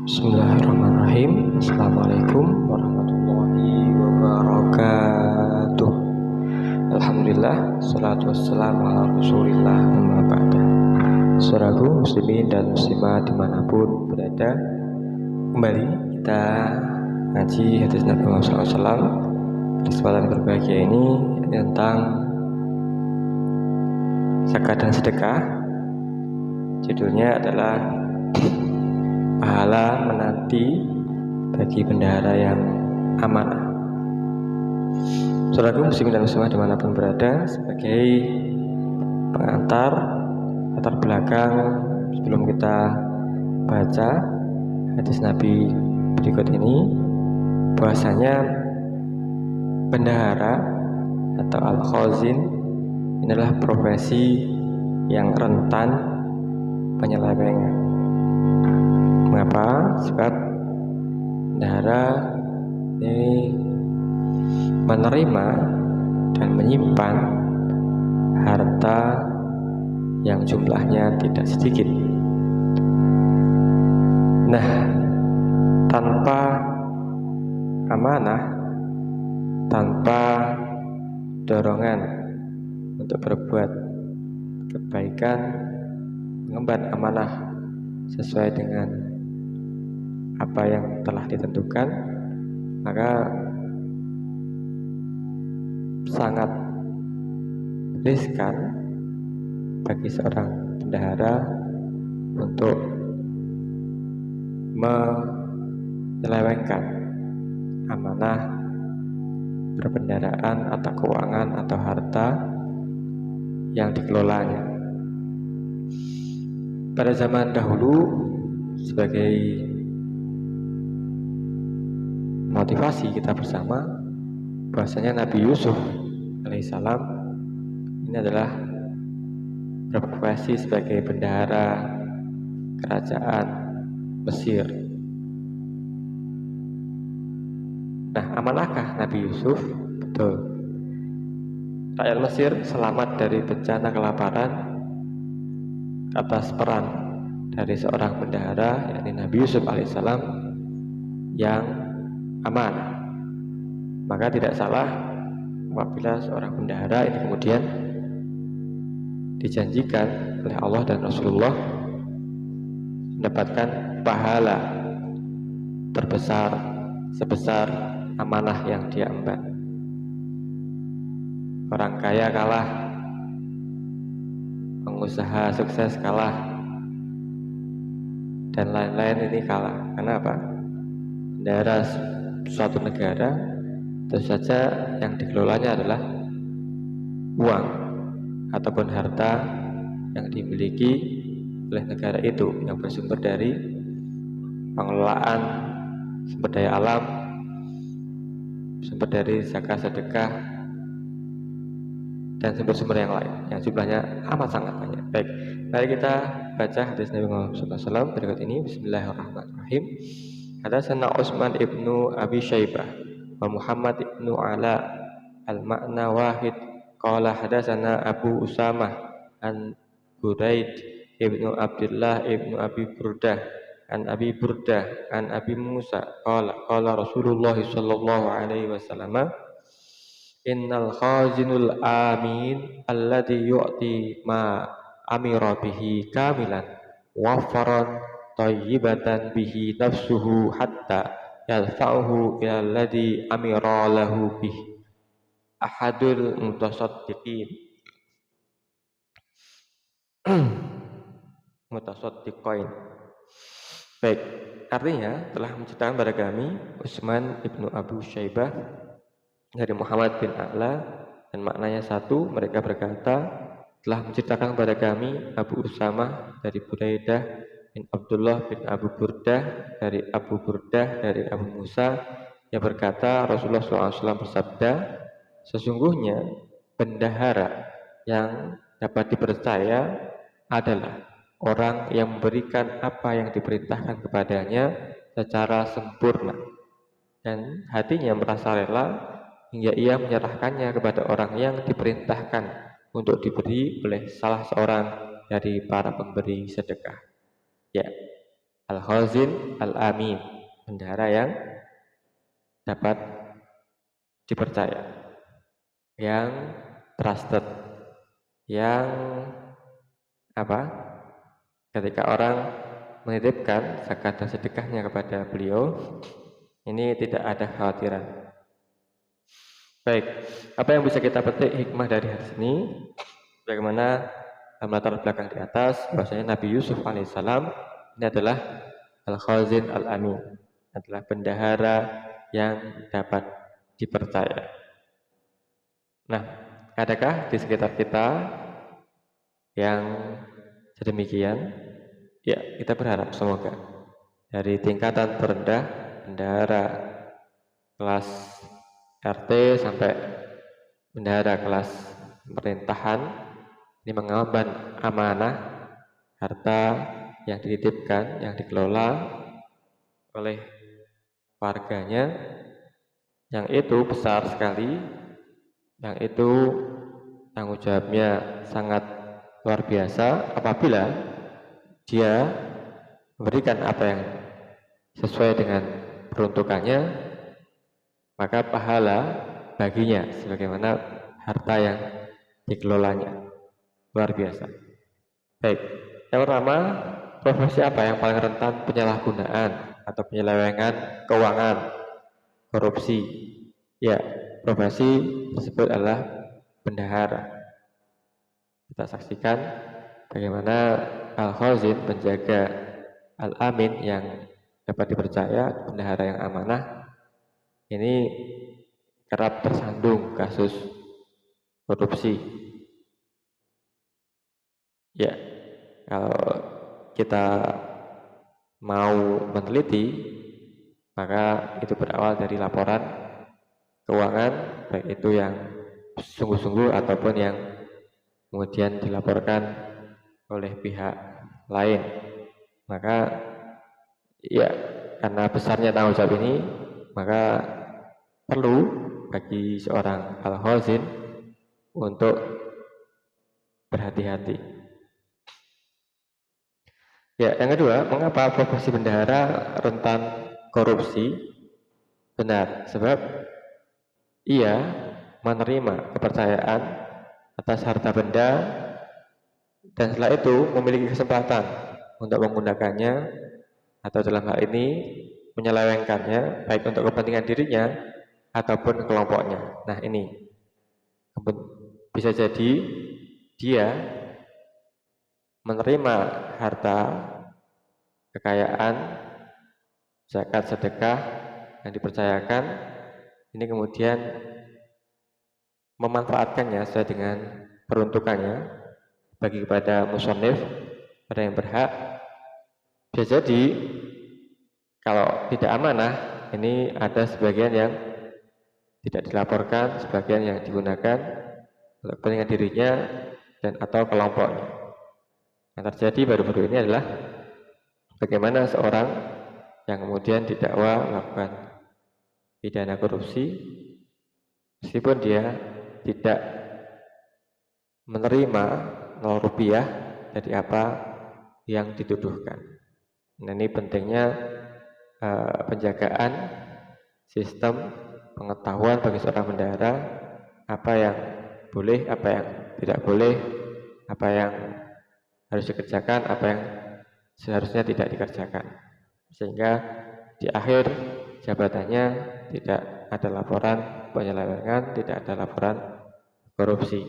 Bismillahirrahmanirrahim. Assalamualaikum warahmatullahi wabarakatuh. Alhamdulillah, salatu wassalamu ala rasulillah, amma ba'da. Saudaraku muslimin dan muslimah dimanapun berada, kembali kita ngaji hadis Nabi Muhammad SAW. Kesempatan berbahagia ini tentang zakat dan sedekah. Judulnya adalah pahala menanti bagi bendahara yang amanah. Saudaraku muslimin dan muslimah dimanapun berada, sebagai pengantar latar belakang sebelum kita baca hadis Nabi berikut ini, bahwasanya bendahara atau al-khazin adalah profesi yang rentan penyelewengan. Mengapa? Sebab bendahara ini menerima dan menyimpan harta yang jumlahnya tidak sedikit. Nah, tanpa amanah, tanpa dorongan untuk berbuat kebaikan, mengemban amanah sesuai dengan apa yang telah ditentukan, maka sangat riskan bagi seorang bendahara untuk menyelewengkan amanah perbendaharaan atau keuangan atau harta yang dikelolanya. Pada zaman dahulu, sebagai motivasi kita bersama, bahwasanya Nabi Yusuf alaihissalam ini adalah berprofesi sebagai bendahara kerajaan Mesir. Nah, amanahkah Nabi Yusuf? Betul. Rakyat Mesir selamat dari bencana kelaparan atas peran dari seorang bendahara, yakni Nabi Yusuf alaihissalam, yang amanah. Maka tidak salah apabila seorang bendahara ini kemudian dijanjikan oleh Allah dan Rasulullah mendapatkan pahala terbesar sebesar amanah yang dia emban. Orang kaya kalah, pengusaha sukses kalah, dan lain-lain ini kalah. Kenapa? Bendahara suatu negara tentu saja yang dikelolanya adalah uang ataupun harta yang dimiliki oleh negara itu, yang bersumber dari pengelolaan sumber daya alam, sumber dari zakat, sedekah, dan sumber-sumber yang lain yang jumlahnya amat sangat banyak. Baik, mari kita baca hadis Nabi Muhammad SAW berikut ini. Bismillahirrahmanirrahim. Hadatsana Utsman ibnu Abi Syaibah wa Muhammad ibnu Ala al-ma'na wahid qala hadatsana Abu Usamah an Buraid ibnu Abdullah ibnu Abi Burdah an Abi Burdah an Abi Musa qala Rasulullah sallallahu alaihi wasallam innal khazinul amin alladhi yu'ti ma amira bihi kamilan wafaran tayyibatan bihi nafsuhu hatta yadfa'uhu ila alladhi amira lahu bihi ahadul mutasaddiqin mutasaddiqain. Baik, artinya telah menceritakan pada kami Utsman ibnu Abu Syaibah dari Muhammad bin A'la, dan maknanya satu. Mereka berkata, telah menceritakan kepada kami Abu Usamah dari Buraidah bin Abdullah bin Abu Burdah dari Abu Burdah dari Abu Musa, yang berkata Rasulullah SAW bersabda, sesungguhnya bendahara yang dapat dipercaya adalah orang yang memberikan apa yang diperintahkan kepadanya secara sempurna dan hatinya merasa rela hingga ia menyerahkannya kepada orang yang diperintahkan untuk diberi oleh salah seorang dari para pemberi sedekah. Ya, Al-Khazin Al-Amin, bendahara yang dapat dipercaya, yang trusted, yang apa? Ketika orang menitipkan zakat dan sedekahnya kepada beliau, ini tidak ada kekhawatiran. Baik, apa yang bisa kita petik hikmah dari hadis ini? Bagaimana latar belakang di atas, bahwasanya Nabi Yusuf alaihissalam ini adalah Al-Khazin Al-Amin, adalah bendahara yang dapat dipercaya. Nah, adakah di sekitar kita yang sedemikian? Ya, kita berharap semoga dari tingkatan terendah bendahara kelas RT sampai bendahara kelas pemerintahan ini mengemban amanah harta yang dititipkan, yang dikelola oleh warganya, yang itu besar sekali, yang itu tanggung jawabnya sangat luar biasa. Apabila dia memberikan apa yang sesuai dengan peruntukannya, maka pahala baginya sebagaimana harta yang dikelolanya. Luar biasa. Baik, yang pertama, profesi apa yang paling rentan penyalahgunaan atau penyelewengan keuangan, korupsi? Ya, profesi tersebut adalah bendahara. Kita saksikan bagaimana Al-Khazin menjaga Al-Amin yang dapat dipercaya, bendahara yang amanah, ini kerap tersandung kasus korupsi. Ya, kalau kita mau meneliti, maka itu berawal dari laporan keuangan, baik itu yang sungguh-sungguh ataupun yang kemudian dilaporkan oleh pihak lain. Maka ya, karena besarnya tanggung jawab ini, maka perlu bagi seorang Al-Khazin untuk berhati-hati. Ya, yang kedua, mengapa profesi bendahara rentan korupsi? Benar, sebab ia menerima kepercayaan atas harta benda dan setelah itu memiliki kesempatan untuk menggunakannya atau dalam hal ini menyelewengkannya baik untuk kepentingan dirinya ataupun kelompoknya. Nah, ini bisa jadi dia menerima harta kekayaan, zakat, sedekah yang dipercayakan, ini kemudian memanfaatkannya sesuai dengan peruntukannya bagi kepada musonif, pada yang berhak. Bisa jadi kalau tidak amanah, ini ada sebagian yang tidak dilaporkan, sebagian yang digunakan untuk kepentingan dirinya dan atau kelompoknya. Yang terjadi baru-baru ini adalah bagaimana seorang yang kemudian didakwa melakukan pidana korupsi meskipun dia tidak menerima 0 rupiah dari apa yang dituduhkan. Nah, ini pentingnya penjagaan sistem pengetahuan bagi seorang bendahara, apa yang boleh, apa yang tidak boleh, apa yang harus dikerjakan, apa yang seharusnya tidak dikerjakan, sehingga di akhir jabatannya tidak ada laporan penyelewengan, tidak ada laporan korupsi.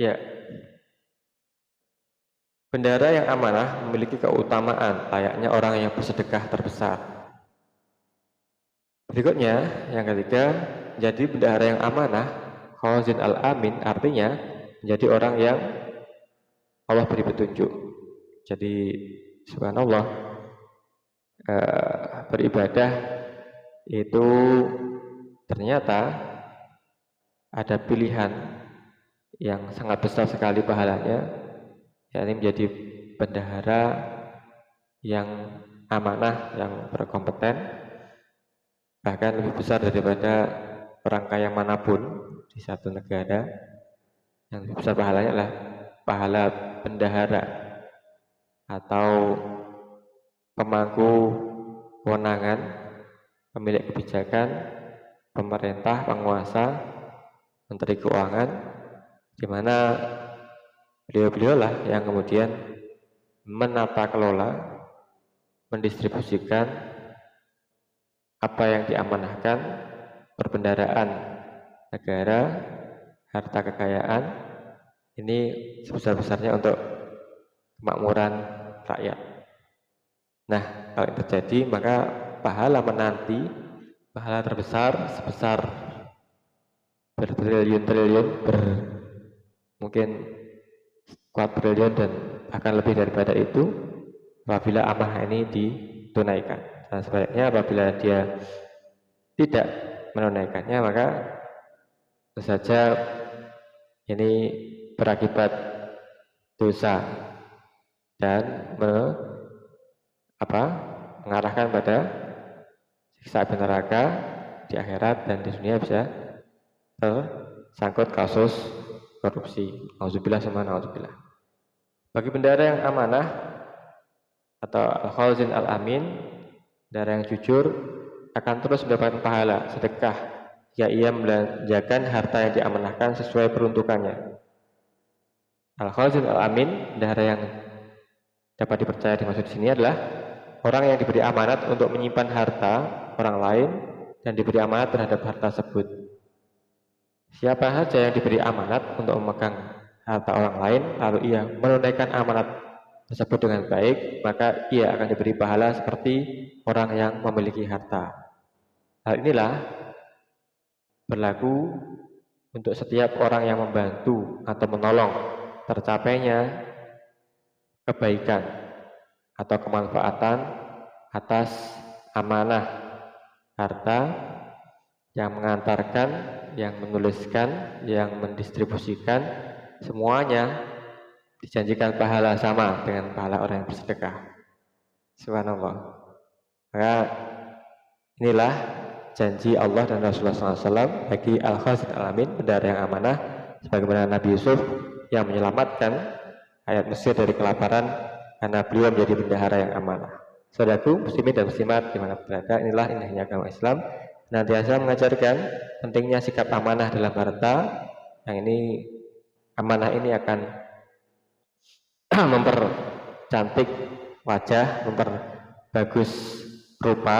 Ya, bendahara yang amanah memiliki keutamaan layaknya orang yang bersedekah terbesar. Berikutnya, yang ketiga, menjadi bendahara yang amanah, Khazin Al-Amin, artinya menjadi orang yang Allah beri petunjuk. Jadi subhanallah, beribadah itu ternyata ada pilihan yang sangat besar sekali pahalanya, yakni menjadi bendahara yang amanah, yang berkompeten, bahkan lebih besar daripada orang kaya manapun di satu negara. Yang lebih besar pahalanya adalah pahala bendahara atau pemangku kewenangan, pemilik kebijakan, pemerintah, penguasa, menteri keuangan, di mana beliau-beliau lah yang kemudian menata kelola, mendistribusikan apa yang diamanahkan, perbendaharaan negara, harta kekayaan, ini sebesar-besarnya untuk kemakmuran rakyat. Nah, kalau itu terjadi, maka pahala menanti, pahala terbesar sebesar bertriliun-triliun, mungkin kuadriliun dan akan lebih daripada itu apabila amanah ini ditunaikan. Dan sebaliknya apabila dia tidak menunaikannya, maka tentu saja ini berakibat dosa dan mengarahkan pada siksa api neraka di akhirat, dan di dunia bisa tersangkut kasus korupsi. Nauzubillah sama nauzubillah. Bagi bendahara yang amanah atau al-khazin al-amin, bendahara yang jujur akan terus mendapatkan pahala sedekah jika ia membelanjakan harta yang diamanahkan sesuai peruntukannya. Al-khazin al-amin, bendahara yang dapat dipercaya, dimaksud di sini adalah orang yang diberi amanat untuk menyimpan harta orang lain dan diberi amanat terhadap harta tersebut. Siapa saja yang diberi amanat untuk memegang harta orang lain, lalu ia menunaikan amanat tersebut dengan baik, maka ia akan diberi pahala seperti orang yang memiliki harta. Hal inilah berlaku untuk setiap orang yang membantu atau menolong tercapainya kebaikan atau kemanfaatan atas amanah harta, yang mengantarkan, yang menuliskan, yang mendistribusikan, semuanya dijanjikan pahala sama dengan pahala orang yang bersedekah. Subhanallah. Maka inilah janji Allah dan Rasulullah SAW bagi al-khazin al-amin, bendahara yang amanah, sebagaimana Nabi Yusuf yang menyelamatkan rakyat Mesir dari kelaparan karena beliau menjadi bendahara yang amanah. Saudaraku muslimin dan muslimat dimana berada, inilah indahnya agama Islam, senantiasa mengajarkan pentingnya sikap amanah dalam harta. Yang ini, amanah ini akan mempercantik wajah, memperbagus rupa,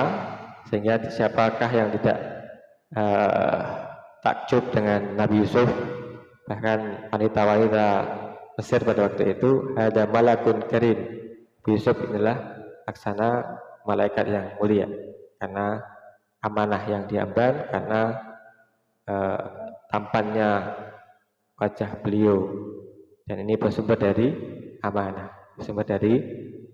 sehingga siapakah yang tidak takjub dengan Nabi Yusuf, bahkan wanita-wanita Mesir pada waktu itu, ada malakun karim, Yusuf inilah laksana malaikat yang mulia karena amanah yang diamban, karena tampannya wajah beliau, dan ini bersumber dari amanah, bersumber dari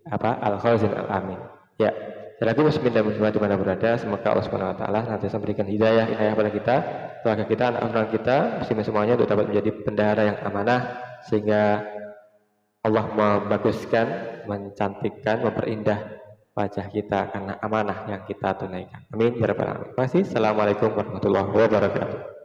al-khazin al-amin. Ya, saudaraku muslimin dan muslimat di mana berada, semoga Allah Subhanahu wa taala nanti memberikan hidayah pada kita, keluarga kita, anak-anak kita, muslimin semuanya untuk dapat menjadi bendahara yang amanah, sehingga Allah membaguskan, mencantikkan, memperindah wajah kita karena amanah yang kita tunaikan. Amin ya rabbal alamin. Terima kasih. Assalamualaikum warahmatullahi wabarakatuh.